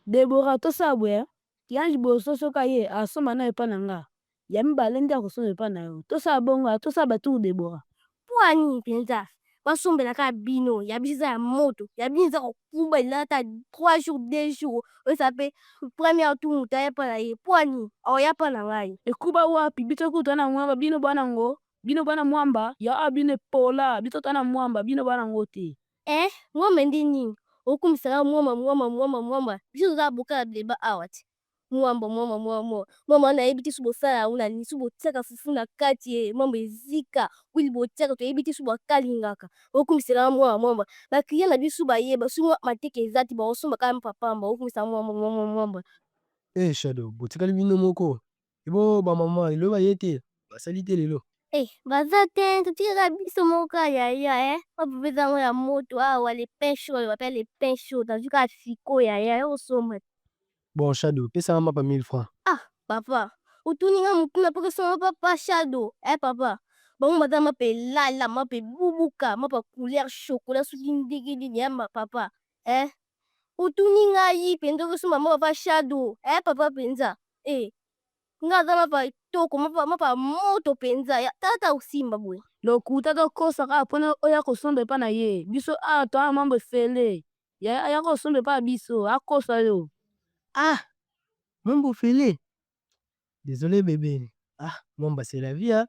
Deborah tosabwe ya liboso soka ye asomba na epa na nga ya mibale nde akosomba epa na yo tosala bongo tosala batour Deborah Pwani mpenza basombelaka bino ya biso eza ya moto ya bino eza kokuba elata 3 jours 2 jours oyesa mpe premier tour moto aya mpa na ye pwani aoya mpa na ngai ekuba wapi biso kuta na mwamba bino bana mwamba ya a bino epola biso tana mwamba bino bana ngo te mwamba ndi nini okumisaka mwamba biso toza boka ya bileba awa te mwamba wana nayebi te so bosala yango na nini so botiaka fufu na kati mwamba ezika wili botiaka toyebi te so bakalingaka okumisaka mwamba bakliye na biso bayeba so mateke eza te baosomba kaka mpapamba okumisa mwamba Shadow botikali bino moko ebo bamama lelo baye te basali te lelo baza te totikaka biso moko yaya bapepezango ya moto awa le pain chaud bapea le pain chaud nazwi kaka fiko yaya osomba bon Shadow pesanga mapa 1000 francs papa otuninga mokuna mpo kosoma papa Shadow papa bango baza mapa elala mapa ebubuka mapa couleur chocolat soki ndenge nini yamba papa otuni ngai mpenza okosomba ma papa Shadow papa mpenza nga aza mapa etoko mapa moto mpenza tata osimba boye lokuta tokosa kaka mpona oya kosomba epa na ye biso awa toana mambo efele ya aya kosomba epa na biso akosa yo Mambo fele désolé bébé mwamba c'est la vie